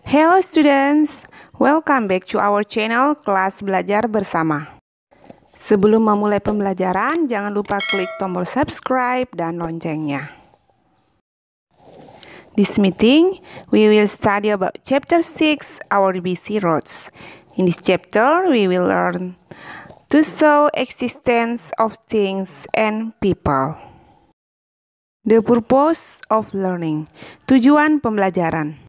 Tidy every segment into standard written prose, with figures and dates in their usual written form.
Hello students, welcome back to our channel Kelas Belajar Bersama. Sebelum memulai pembelajaran, jangan lupa klik tombol subscribe dan loncengnya. This meeting, we will study about chapter 6, our busy roads. In this chapter, we will learn to show existence of things and people. The purpose of learning, tujuan pembelajaran.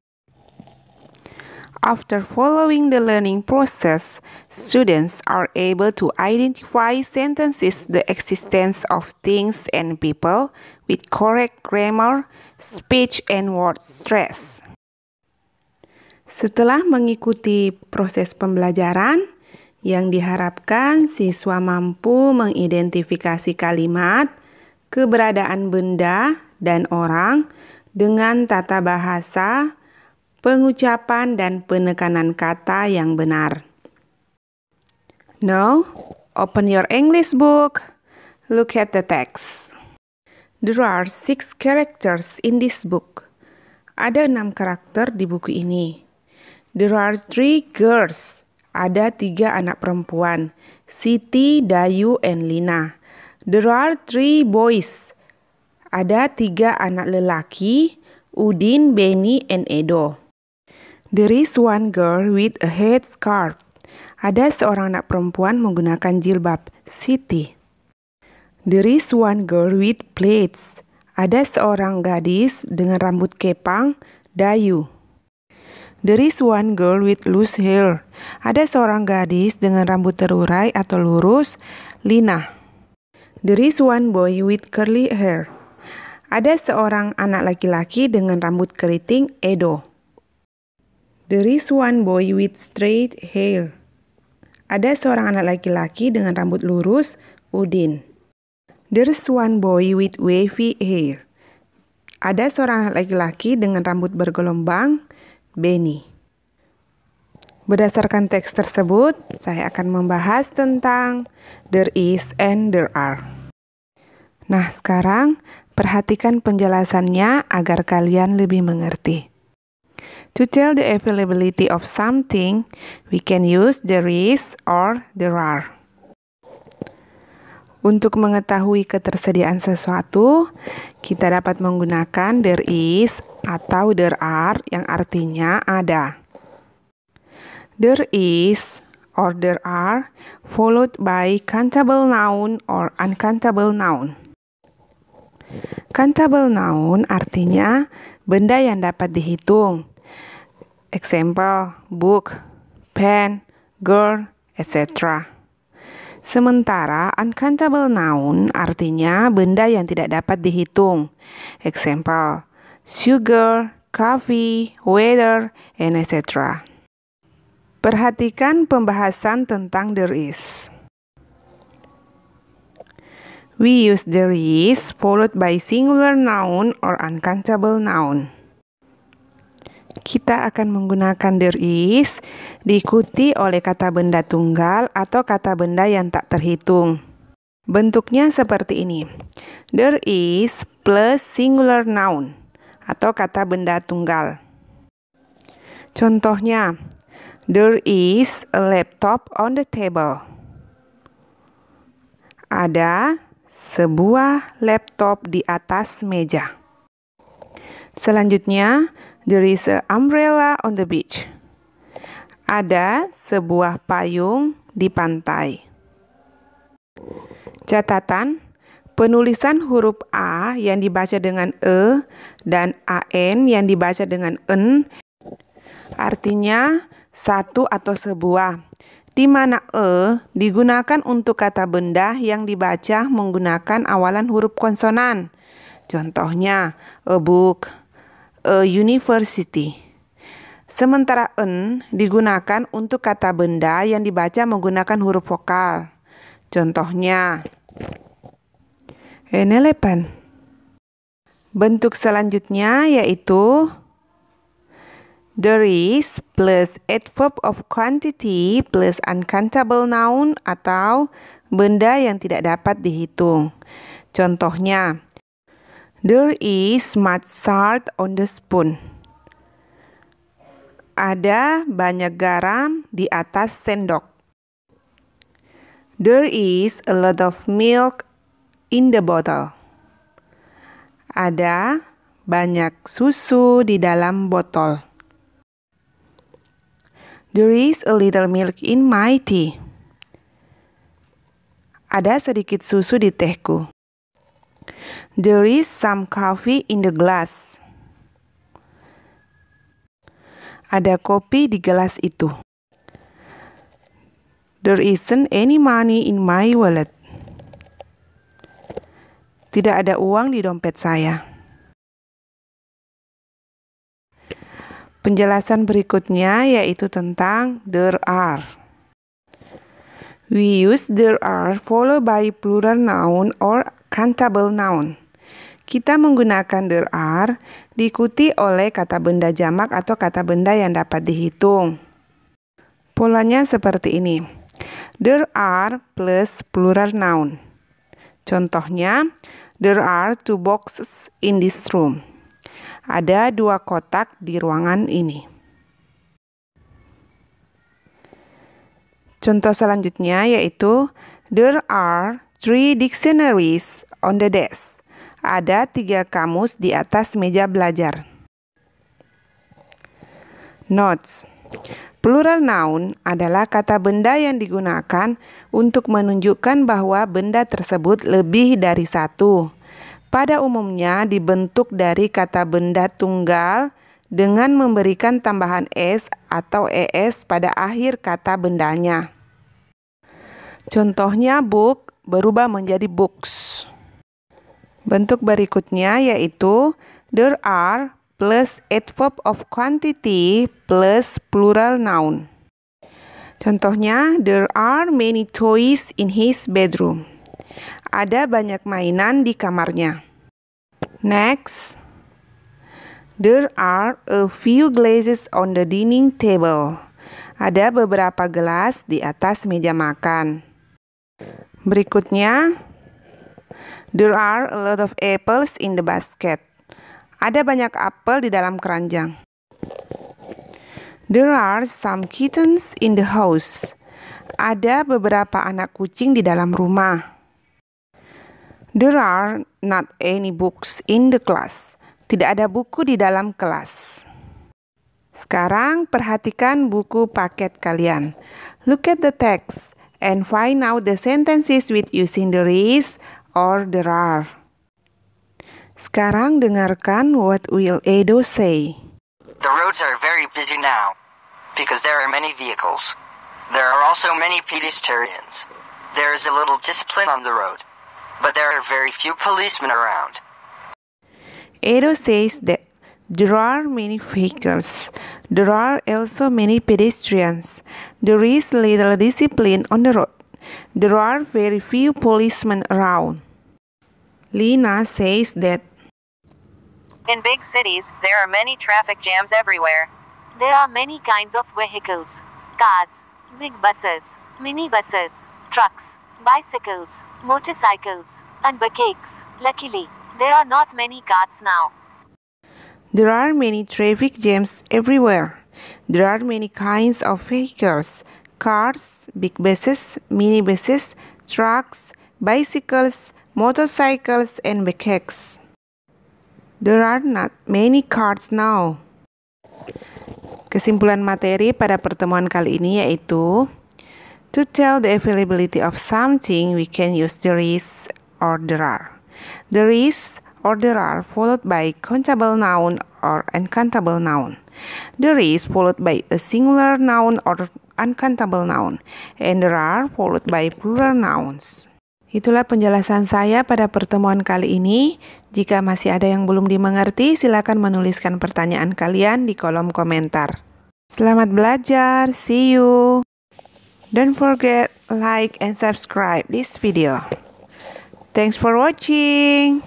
After following the learning process, students are able to identify sentences the existence of things and people with correct grammar, speech, and word stress. Setelah mengikuti proses pembelajaran, yang diharapkan siswa mampu mengidentifikasi kalimat, keberadaan benda dan orang dengan tata bahasa, pengucapan dan penekanan kata yang benar. Now, open your English book. Look at the text. There are 6 characters in this book. Ada 6 karakter di buku ini. There are 3 girls. Ada 3 anak perempuan, Siti, Dayu, and Lina. There are 3 boys. Ada 3 anak lelaki, Udin, Benny, and Edo. There is 1 girl with a headscarf. Ada seorang anak perempuan menggunakan jilbab, Siti. There is 1 girl with plaits. Ada seorang gadis dengan rambut kepang, Dayu. There is 1 girl with loose hair. Ada seorang gadis dengan rambut terurai atau lurus, Lina. There is 1 boy with curly hair. Ada seorang anak laki-laki dengan rambut keriting, Edo. There is 1 boy with straight hair. Ada seorang anak laki-laki dengan rambut lurus, Udin. There is 1 boy with wavy hair. Ada seorang anak laki-laki dengan rambut bergelombang, Benny. Berdasarkan teks tersebut, saya akan membahas tentang there is and there are. Nah, sekarang perhatikan penjelasannya agar kalian lebih mengerti. To tell the availability of something, we can use there is or there are. Untuk mengetahui ketersediaan sesuatu, kita dapat menggunakan there is atau there are yang artinya ada. There is or there are followed by countable noun or uncountable noun. Countable noun artinya benda yang dapat dihitung. Example, book, pen, girl, etc. Sementara uncountable noun artinya benda yang tidak dapat dihitung. Example, sugar, coffee, weather, and etc. Perhatikan pembahasan tentang there is. We use there is followed by singular noun or uncountable noun. Kita akan menggunakan there is diikuti oleh kata benda tunggal atau kata benda yang tak terhitung. Bentuknya seperti ini. There is plus singular noun atau kata benda tunggal. Contohnya, there is a laptop on the table. Ada sebuah laptop di atas meja. Selanjutnya, there is an umbrella on the beach. Ada sebuah payung di pantai. Catatan, penulisan huruf A yang dibaca dengan E dan AN yang dibaca dengan N artinya satu atau sebuah, di mana E digunakan untuk kata benda yang dibaca menggunakan awalan huruf konsonan. Contohnya, a book, a university. Sementara N digunakan untuk kata benda yang dibaca menggunakan huruf vokal. Contohnya, an elephant. Bentuk selanjutnya yaitu there is plus adverb of quantity plus uncountable noun atau benda yang tidak dapat dihitung. Contohnya, there is much salt on the spoon. Ada banyak garam di atas sendok. There is a lot of milk in the bottle. Ada banyak susu di dalam botol. There is a little milk in my tea. Ada sedikit susu di tehku. There is some coffee in the glass. Ada kopi di gelas itu. There isn't any money in my wallet. Tidak ada uang di dompet saya. Penjelasan berikutnya yaitu tentang there are. We use there are followed by plural noun or countable noun. Kita menggunakan there are diikuti oleh kata benda jamak atau kata benda yang dapat dihitung. Polanya seperti ini. There are plus plural noun. Contohnya, there are 2 boxes in this room. Ada 2 kotak di ruangan ini. Contoh selanjutnya yaitu there are 3 dictionaries on the desk. Ada 3 kamus di atas meja belajar. Notes. Plural noun adalah kata benda yang digunakan untuk menunjukkan bahwa benda tersebut lebih dari satu. Pada umumnya dibentuk dari kata benda tunggal dengan memberikan tambahan s atau es pada akhir kata bendanya. Contohnya book berubah menjadi books. Bentuk berikutnya yaitu there are plus adverb of quantity plus plural noun. Contohnya, there are many toys in his bedroom. Ada banyak mainan di kamarnya. Next, there are a few glasses on the dining table. Ada beberapa gelas di atas meja makan. Berikutnya, there are a lot of apples in the basket. Ada banyak apel di dalam keranjang. There are some kittens in the house. Ada beberapa anak kucing di dalam rumah. There are not any books in the class. Tidak ada buku di dalam kelas. Sekarang perhatikan buku paket kalian. Look at the text and find out the sentences with using there is or there are. Sekarang dengarkan what will Edo say. The roads are very busy now because there are many vehicles. There are also many pedestrians. There is a little discipline on the road, but there are very few policemen around. Edo says that there are many vehicles. There are also many pedestrians. There is little discipline on the road. There are very few policemen around. Lina says that in big cities, there are many traffic jams everywhere. There are many kinds of vehicles. Cars, big buses, minibuses, trucks, bicycles, motorcycles, and bikes. Luckily, there are not many cars now. there are many traffic jams everywhere. There are many kinds of vehicles. Cars, big buses, minibuses, trucks, bicycles, motorcycles, and bikes. There are not many cars now. Kesimpulan materi pada pertemuan kali ini yaitu to tell the availability of something we can use there is or there are. There is or there are followed by countable noun or uncountable noun. There is followed by a singular noun or uncountable noun, and there are followed by plural nouns. Itulah penjelasan saya pada pertemuan kali ini. Jika masih ada yang belum dimengerti, silakan menuliskan pertanyaan kalian di kolom komentar. Selamat belajar, see you. Don't forget like and subscribe this video. Thanks for watching.